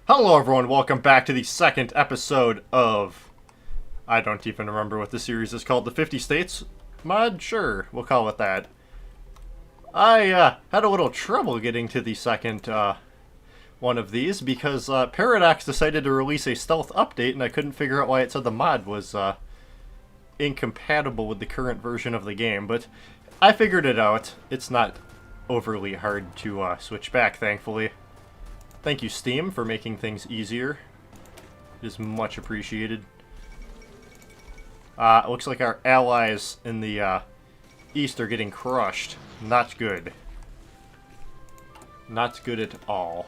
Hello everyone, welcome back to the second episode of... I don't even remember what the series is called. The 50 States mod? Sure, we'll call it that. I had a little trouble getting to the second one of these because Paradox decided to release a stealth update and I couldn't figure out why it said the mod was incompatible with the current version of the game, but I figured it out. It's not overly hard to switch back, thankfully. Thank you, Steam, for making things easier. It is much appreciated. It looks like our allies in the east are getting crushed. Not good. Not good at all.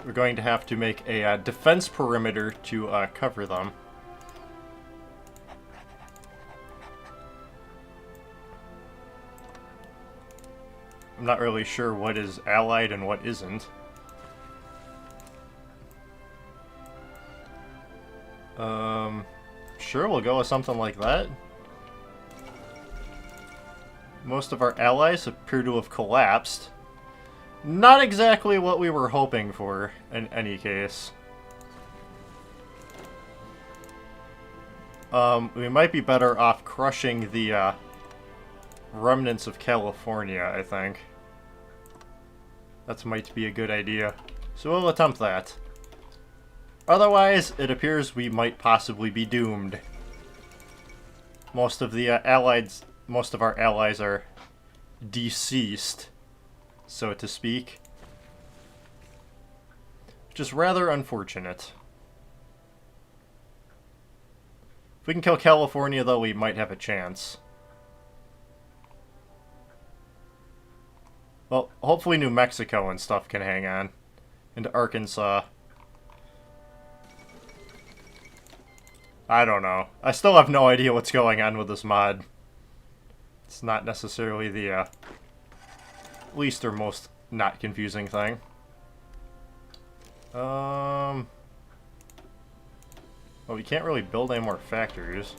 We're going to have to make a defense perimeter to cover them. I'm not really sure what is allied and what isn't. Sure, we'll go with something like that. Most of our allies appear to have collapsed. Not exactly what we were hoping for, in any case. We might be better off crushing the remnants of California, I think. That might be a good idea. So we'll attempt that. Otherwise, it appears we might possibly be doomed. Most of our allies are deceased, so to speak. Which is rather unfortunate. If we can kill California, though, we might have a chance. Well, hopefully New Mexico and stuff can hang on. And Arkansas. I don't know. I still have no idea what's going on with this mod. It's not necessarily the least or most not confusing thing. Well, we can't really build any more factories.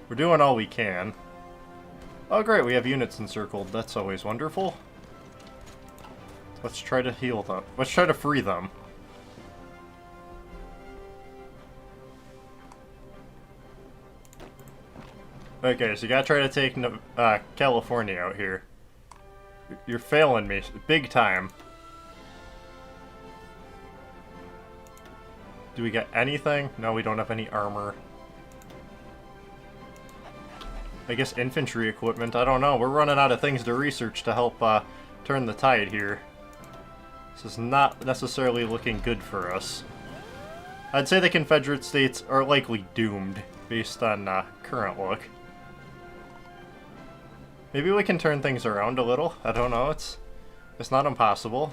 We're doing all we can. Oh great, we have units encircled. That's always wonderful. Let's try to heal them. Let's try to free them. Okay, so you gotta try to take California out here. You're failing me. Big time. Do we get anything? No, we don't have any armor. I guess infantry equipment, I don't know. We're running out of things to research to help turn the tide here. This is not necessarily looking good for us. I'd say the Confederate States are likely doomed, based on current look. Maybe we can turn things around a little. I don't know, it's not impossible.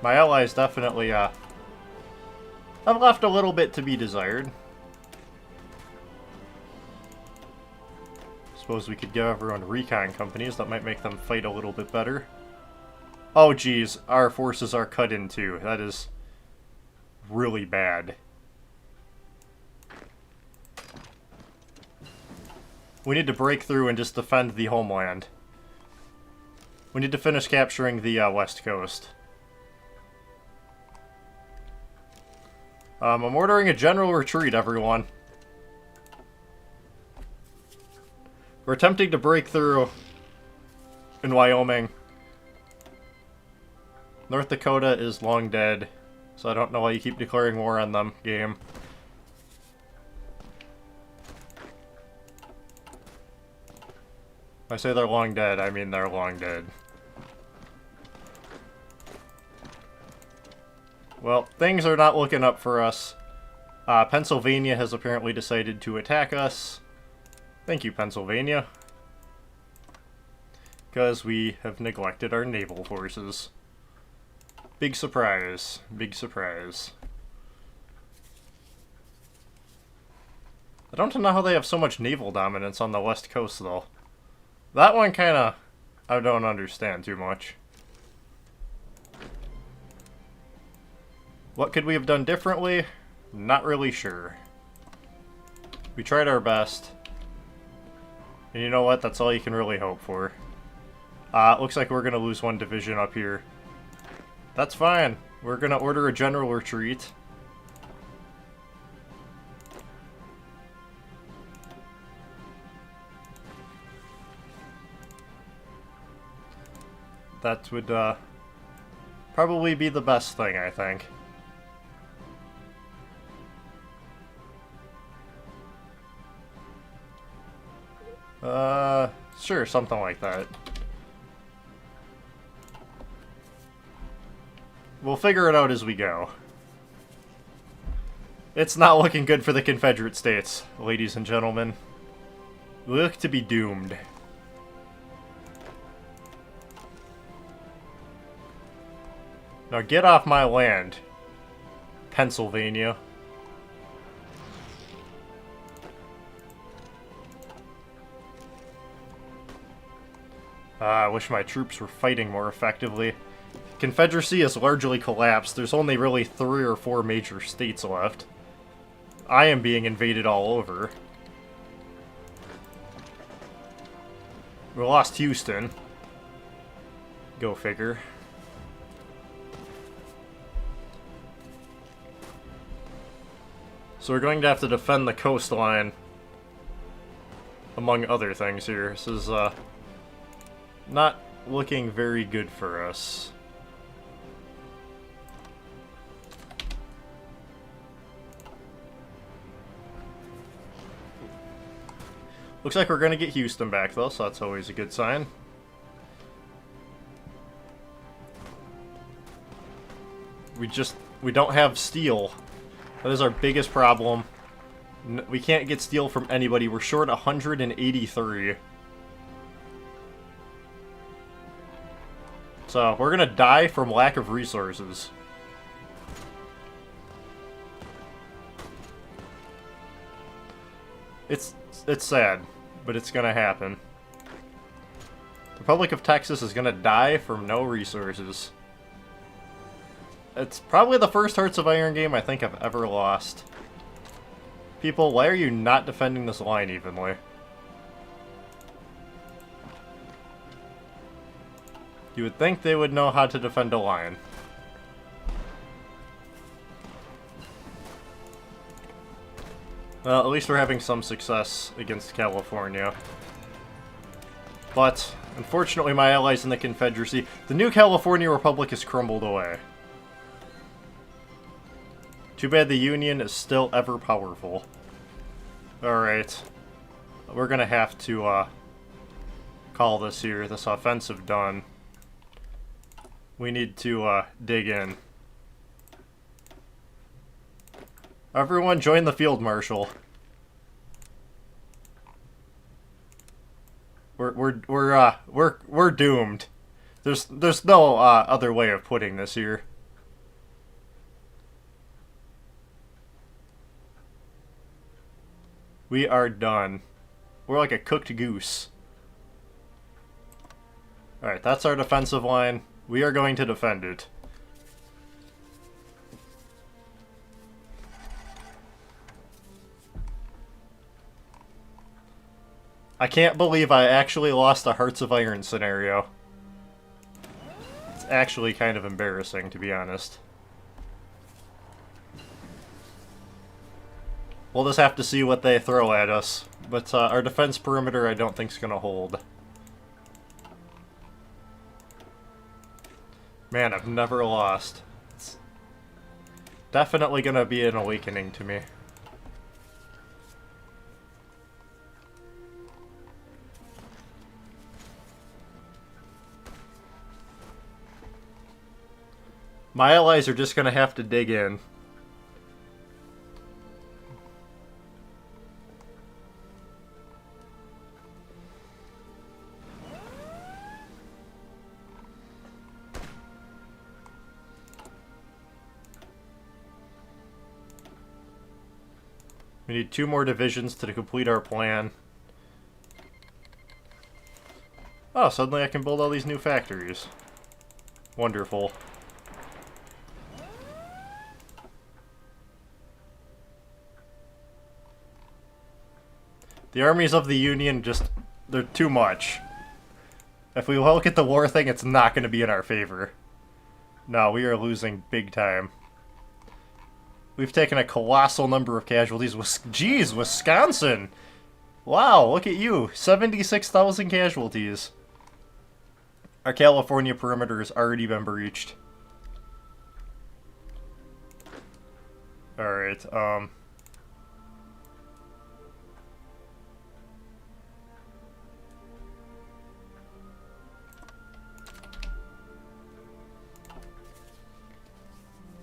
My allies definitely I've left a little bit to be desired. Suppose we could give everyone recon companies. That might make them fight a little bit better. Oh geez, our forces are cut in two. That is really bad. We need to break through and just defend the homeland. We need to finish capturing the west coast. I'm ordering a general retreat, everyone. We're attempting to break through in Wyoming. North Dakota is long dead, so I don't know why you keep declaring war on them, game. When I say they're long dead, I mean they're long dead. Well, things are not looking up for us. Pennsylvania has apparently decided to attack us. Thank you, Pennsylvania. Because we have neglected our naval forces. Big surprise. Big surprise. I don't know how they have so much naval dominance on the west coast, though. That one kinda... I don't understand too much. What could we have done differently? Not really sure. We tried our best. And you know what? That's all you can really hope for. Looks like we're gonna lose one division up here. That's fine. We're gonna order a general retreat. That would, probably be the best thing, I think. Sure, something like that. We'll figure it out as we go. It's not looking good for the Confederate States, ladies and gentlemen. We look to be doomed. Now get off my land, Pennsylvania. I wish my troops were fighting more effectively. Confederacy has largely collapsed. There's only really 3 or 4 major states left. I am being invaded all over. We lost Houston. Go figure. So we're going to have to defend the coastline, among other things here. This is, not looking very good for us. Looks like we're going to get Houston back, though, so that's always a good sign. We don't have steel. That is our biggest problem. We can't get steel from anybody. We're short 183. So, we're gonna die from lack of resources. It's sad, but it's gonna happen. The Republic of Texas is gonna die from no resources. It's probably the first Hearts of Iron game I think I've ever lost. People, why are you not defending this line evenly? You would think they would know how to defend a line. Well, at least we're having some success against California. But, unfortunately, my allies in the Confederacy, the new California Republic has crumbled away. Too bad the Union is still ever powerful. Alright. We're gonna have to, call this here, this offensive done. We need to, dig in. Everyone join the Field Marshal. We're doomed. There's no, other way of putting this here. We are done. We're like a cooked goose. Alright, that's our defensive line. We are going to defend it. I can't believe I actually lost a Hearts of Iron scenario. It's actually kind of embarrassing, to be honest. We'll just have to see what they throw at us. But our defense perimeter I don't think is going to hold. Man, I've never lost. It's definitely going to be an awakening to me. My allies are just going to have to dig in. We need 2 more divisions to complete our plan. Oh, suddenly I can build all these new factories. Wonderful. The armies of the Union just... they're too much. If we look at the war thing, it's not going to be in our favor. No, we are losing big time. We've taken a colossal number of casualties. Jeez, Wisconsin! Wow, look at you. 76,000 casualties. Our California perimeter has already been breached. Alright,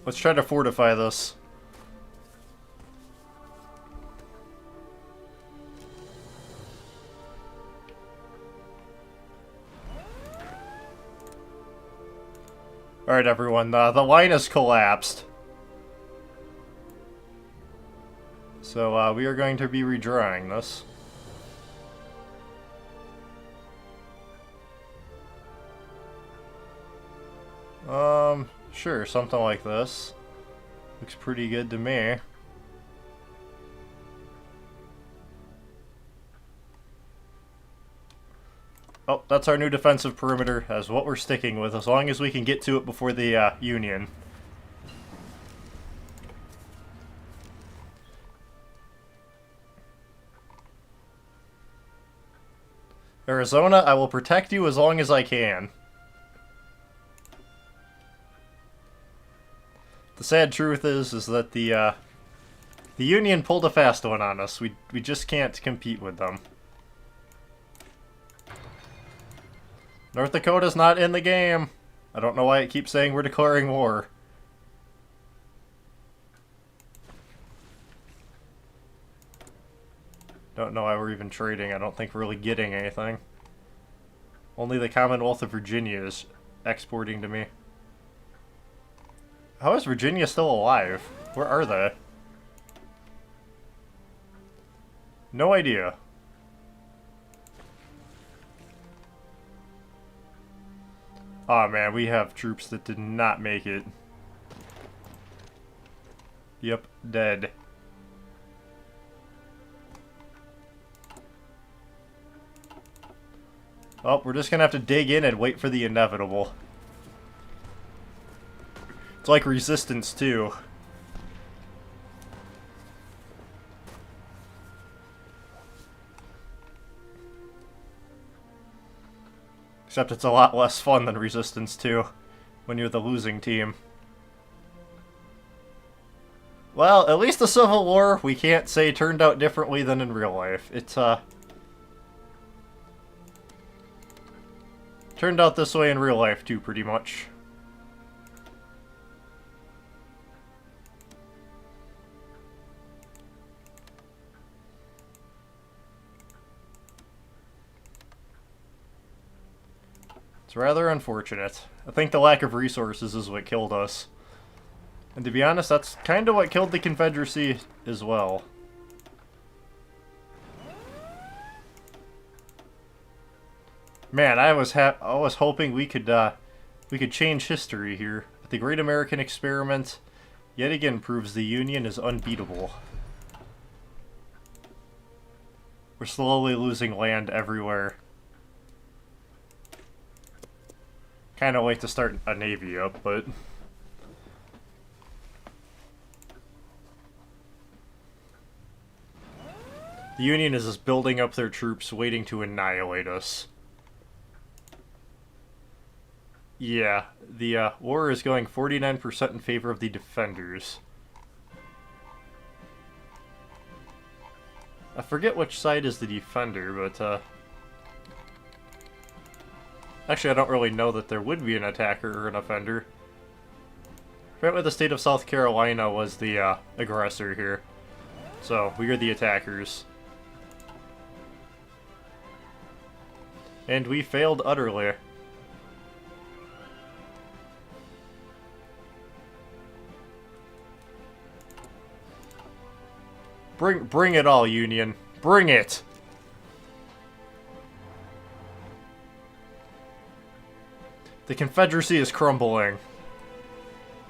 let's try to fortify this. Alright, everyone, the line has collapsed. So, we are going to be redrawing this. Sure, something like this. Looks pretty good to me. Oh, that's our new defensive perimeter, as what we're sticking with, as long as we can get to it before the, Union. Arizona, I will protect you as long as I can. The sad truth is that the Union pulled a fast one on us. We just can't compete with them. North Dakota's not in the game. I don't know why it keeps saying we're declaring war. Don't know why we're even trading. I don't think we're really getting anything. Only the Commonwealth of Virginia is exporting to me. How is Virginia still alive? Where are they? No idea. Aw, man, we have troops that did not make it. Yep, dead. Oh, we're just gonna have to dig in and wait for the inevitable. It's like resistance, too. Except it's a lot less fun than resistance, too, when you're the losing team. Well, at least the Civil War, we can't say turned out differently than in real life. It's, turned out this way in real life, too, pretty much. It's rather unfortunate. I think the lack of resources is what killed us. And to be honest, that's kind of what killed the Confederacy as well. Man, I was hoping we could change history here. But the Great American Experiment yet again proves the Union is unbeatable. We're slowly losing land everywhere. Kind of wait to start a navy up, but the Union is just building up their troops, waiting to annihilate us. Yeah, the war is going 49% in favor of the defenders. I forget which side is the defender, but actually, I don't really know that there would be an attacker or an offender. Apparently the state of South Carolina was the aggressor here. So, we are the attackers. And we failed utterly. Bring it all, Union. Bring it! The Confederacy is crumbling.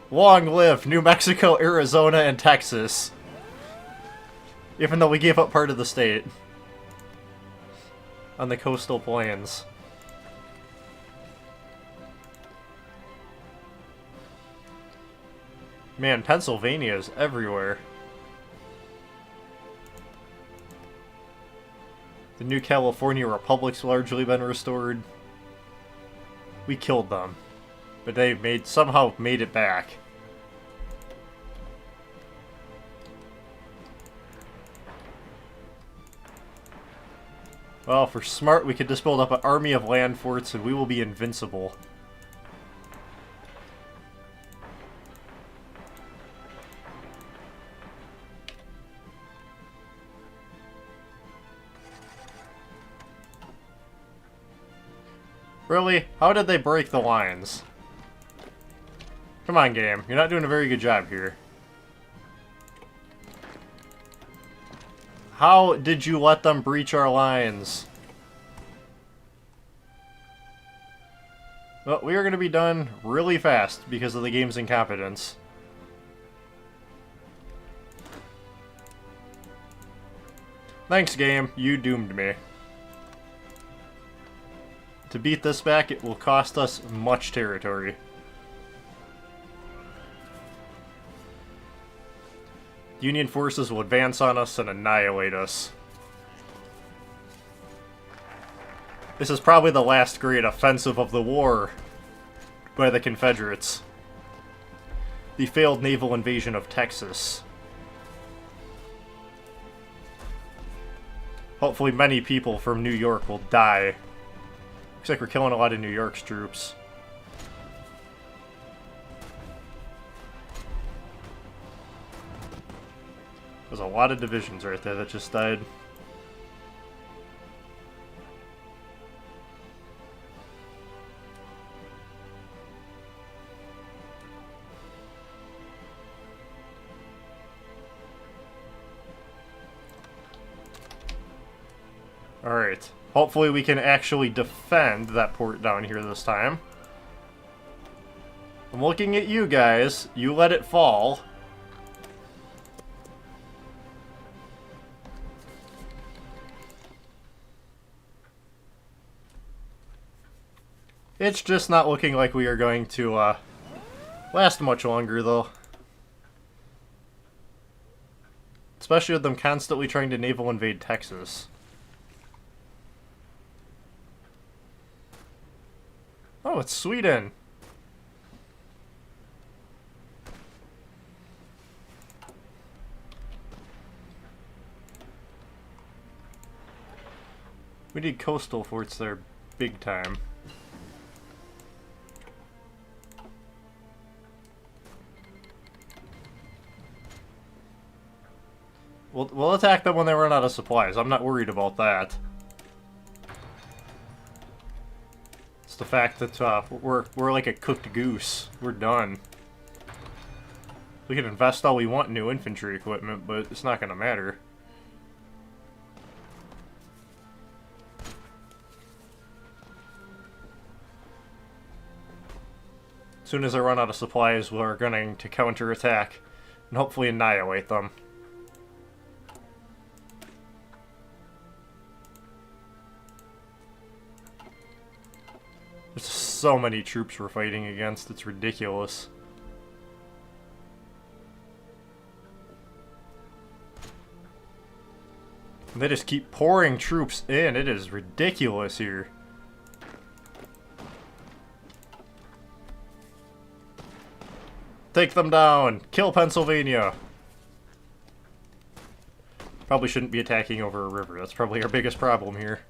Long live New Mexico, Arizona, and Texas. Even though we gave up part of the state. On the coastal plains. Man, Pennsylvania is everywhere. The New California Republic's largely been restored. We killed them, but they somehow made it back. Well, if we're smart, we could just build up an army of land forts and we will be invincible. Really? How did they break the lines? Come on, game. You're not doing a very good job here. How did you let them breach our lines? Well, we are going to be done really fast because of the game's incompetence. Thanks, game. You doomed me. To beat this back, it will cost us much territory. Union forces will advance on us and annihilate us. This is probably the last great offensive of the war by the Confederates. The failed naval invasion of Texas. Hopefully many people from New York will die. Looks like we're killing a lot of New York's troops. There's a lot of divisions right there that just died. Alright. Hopefully we can actually defend that port down here this time. I'm looking at you guys. You let it fall. It's just not looking like we are going to last much longer, though. Especially with them constantly trying to naval invade Texas. Oh, it's Sweden. We need coastal forts there big time. We'll attack them when they run out of supplies. I'm not worried about that. It's the fact that we're like a cooked goose. We're done. We can invest all we want in new infantry equipment, but it's not going to matter. As soon as I run out of supplies, we're going to counterattack and hopefully annihilate them. There's so many troops we're fighting against, it's ridiculous. And they just keep pouring troops in, it is ridiculous here. Take them down! Kill Pennsylvania! Probably shouldn't be attacking over a river, that's probably our biggest problem here.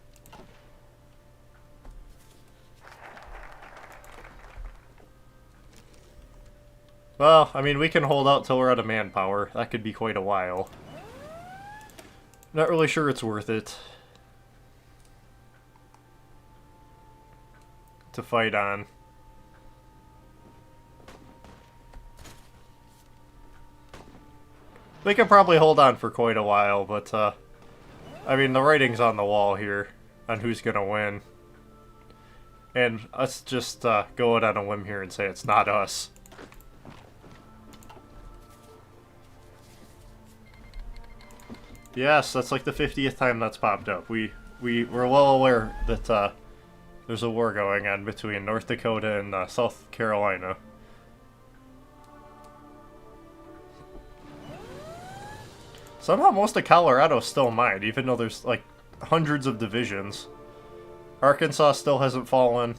Well, I mean, we can hold out till we're out of manpower. That could be quite a while. Not really sure it's worth it to fight on. We could probably hold on for quite a while, but, I mean, the writing's on the wall here on who's gonna win. And let's just go out on a limb here and say it's not us. Yes, that's like the 50th time that's popped up. We're well aware that there's a war going on between North Dakota and South Carolina. Somehow most of Colorado's still mine, even though there's like hundreds of divisions. Arkansas still hasn't fallen.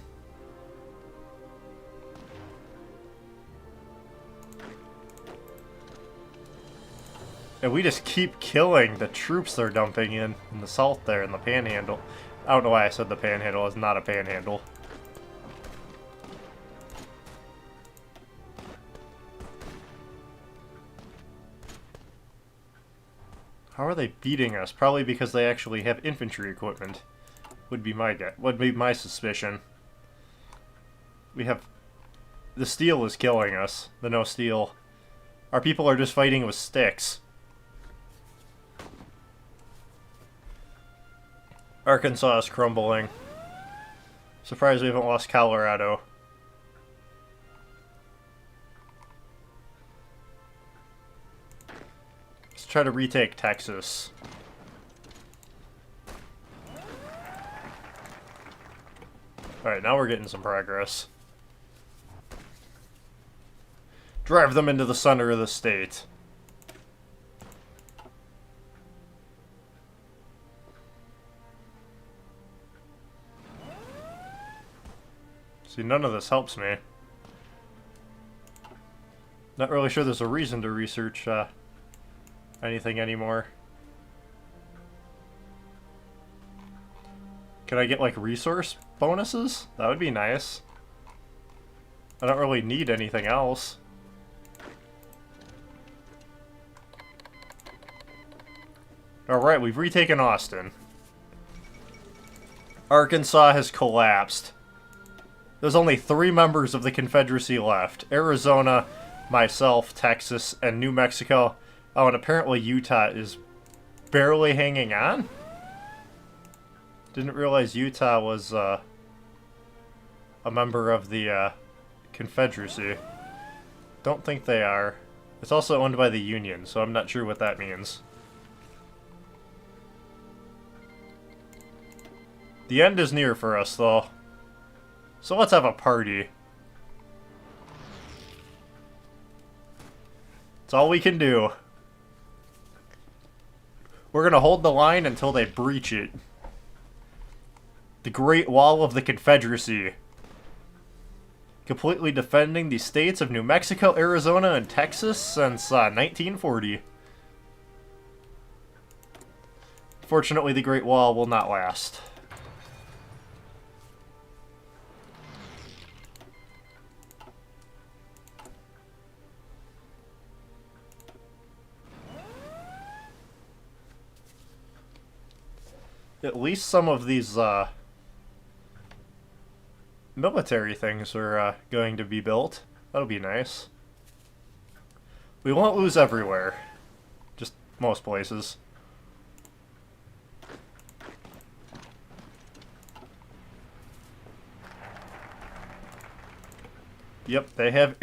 And we just keep killing the troops they're dumping in the south there, in the Panhandle. I don't know why I said the Panhandle. It's not a Panhandle. How are they beating us? Probably because they actually have infantry equipment. Would be my guess. Would be my suspicion. We have... The steel is killing us. The no steel. Our people are just fighting with sticks. Arkansas is crumbling. Surprised we haven't lost Colorado. Let's try to retake Texas. Alright, now we're getting some progress. Drive them into the center of the state. See, none of this helps me. Not really sure there's a reason to research anything anymore. Can I get, like, resource bonuses? That would be nice. I don't really need anything else. Alright, we've retaken Austin. Arkansas has collapsed. There's only 3 members of the Confederacy left. Arizona, myself, Texas, and New Mexico. Oh, and apparently Utah is barely hanging on? Didn't realize Utah was a member of the Confederacy. Don't think they are. It's also owned by the Union, so I'm not sure what that means. The end is near for us, though. So let's have a party. That's all we can do. We're gonna hold the line until they breach it. The Great Wall of the Confederacy. Completely defending the states of New Mexico, Arizona, and Texas since 1940. Fortunately, the Great Wall will not last. At least some of these military things are going to be built. That'll be nice. We won't lose everywhere. Just most places. Yep, they have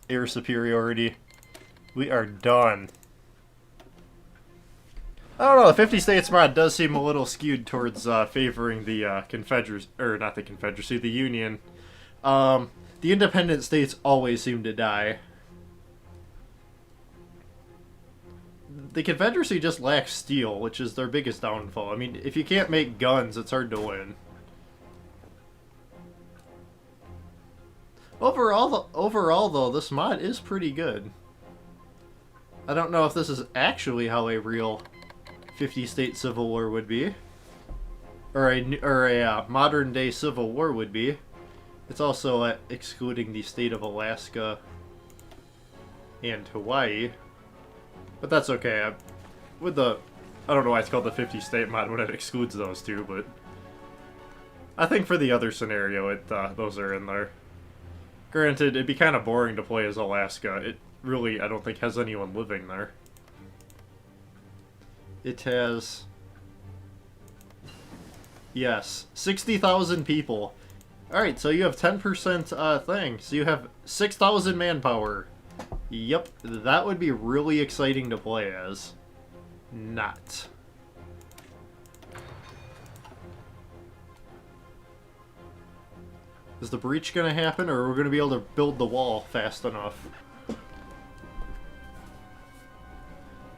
air superiority. We are done. I don't know, the 50 states mod does seem a little skewed towards favoring the Confederacy, or not the Confederacy, the Union. The independent states always seem to die. The Confederacy just lacks steel, which is their biggest downfall. I mean, if you can't make guns, it's hard to win. Overall, though, this mod is pretty good. I don't know if this is actually how a real 50-state civil war would be, or a modern-day civil war would be. It's also excluding the state of Alaska and Hawaii, but that's okay. I don't know why it's called the 50-state mod when it excludes those two, but I think for the other scenario, those are in there. Granted, it'd be kind of boring to play as Alaska. It really, I don't think, has anyone living there. It has... Yes, 60,000 people. Alright, so you have 10% thing. So you have 6,000 manpower. Yep, that would be really exciting to play as. Not. Is the breach gonna happen, or are we gonna be able to build the wall fast enough?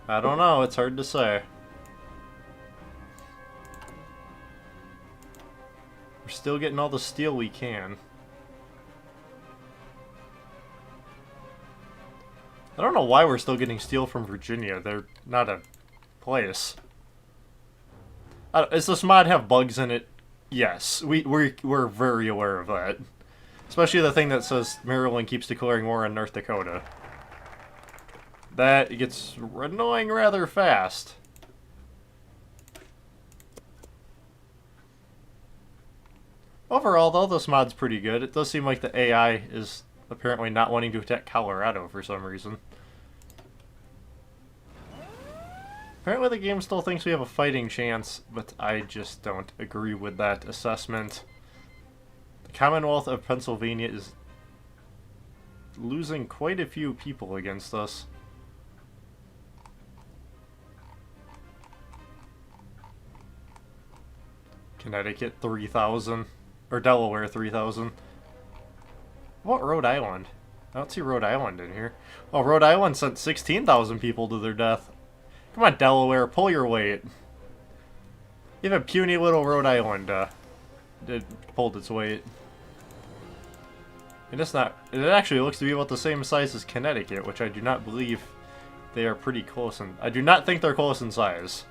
I don't know, it's hard to say. We're still getting all the steel we can. I don't know why we're still getting steel from Virginia. They're not a place. Does this mod have bugs in it? Yes, we're very aware of that. Especially the thing that says Maryland keeps declaring war on North Dakota. That gets annoying rather fast. Overall, though, this mod's pretty good. It does seem like the AI is apparently not wanting to attack Colorado for some reason. Apparently the game still thinks we have a fighting chance, but I just don't agree with that assessment. The Commonwealth of Pennsylvania is losing quite a few people against us. Connecticut 3,000. Or Delaware 3,000. What Rhode Island? I don't see Rhode Island in here. Oh, Rhode Island sent 16,000 people to their death. Come on, Delaware, pull your weight. Even puny little Rhode Island pulled its weight. And it's not. It actually looks to be about the same size as Connecticut, which I do not believe they are pretty close in. I do not think they're close in size.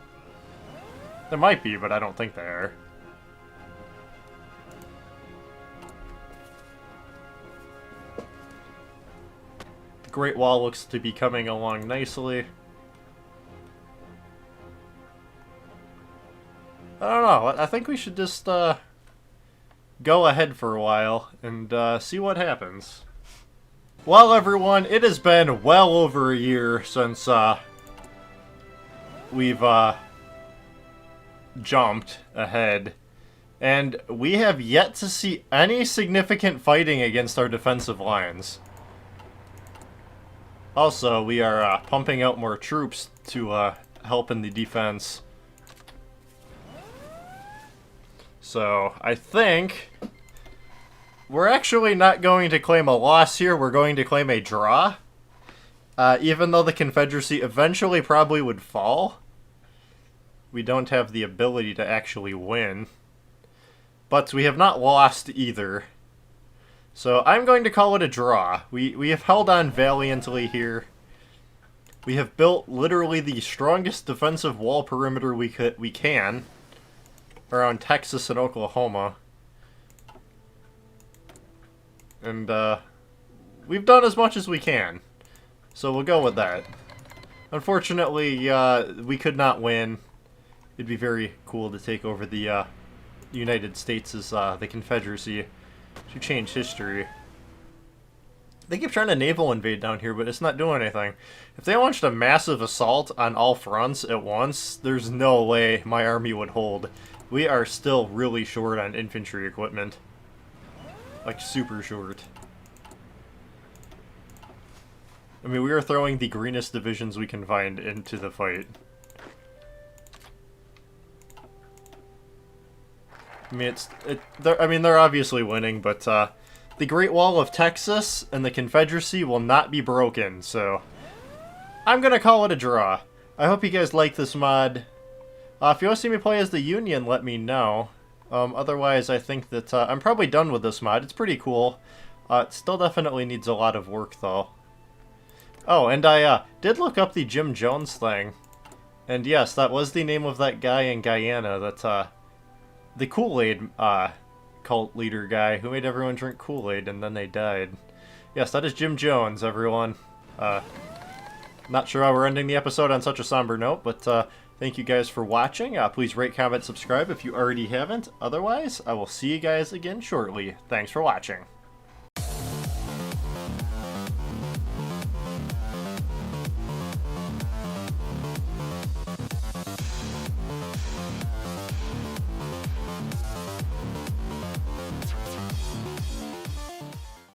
They might be, but I don't think they are. The Great Wall looks to be coming along nicely. I don't know. I think we should just go ahead for a while and see what happens. Well, everyone, it has been well over a year since we've jumped ahead, and we have yet to see any significant fighting against our defensive lines. Also, we are pumping out more troops to help in the defense. So, I think we're actually not going to claim a loss here, we're going to claim a draw. Even though the Confederacy eventually probably would fall, we don't have the ability to actually win. But we have not lost either. So, I'm going to call it a draw. We have held on valiantly here. We have built literally the strongest defensive wall perimeter we can around Texas and Oklahoma. And we've done as much as we can. So we'll go with that. Unfortunately, we could not win. It'd be very cool to take over the United States as the Confederacy to change history. They keep trying to naval invade down here, but it's not doing anything. If they launched a massive assault on all fronts at once, there's no way my army would hold. We are still really short on infantry equipment. Like, super short. I mean, we are throwing the greenest divisions we can find into the fight. I mean, they're obviously winning, but the Great Wall of Texas and the Confederacy will not be broken, so I'm gonna call it a draw. I hope you guys like this mod. If you want to see me play as the Union, let me know. Otherwise, I think that I'm probably done with this mod. It's pretty cool. It still definitely needs a lot of work, though. Oh, and I did look up the Jim Jones thing. And yes, that was the name of that guy in Guyana, that the Kool-Aid cult leader guy who made everyone drink Kool-Aid and then they died. Yes, that is Jim Jones, everyone. Not sure how we're ending the episode on such a somber note, but thank you guys for watching. Please rate, comment, subscribe if you already haven't. Otherwise, I will see you guys again shortly. Thanks for watching.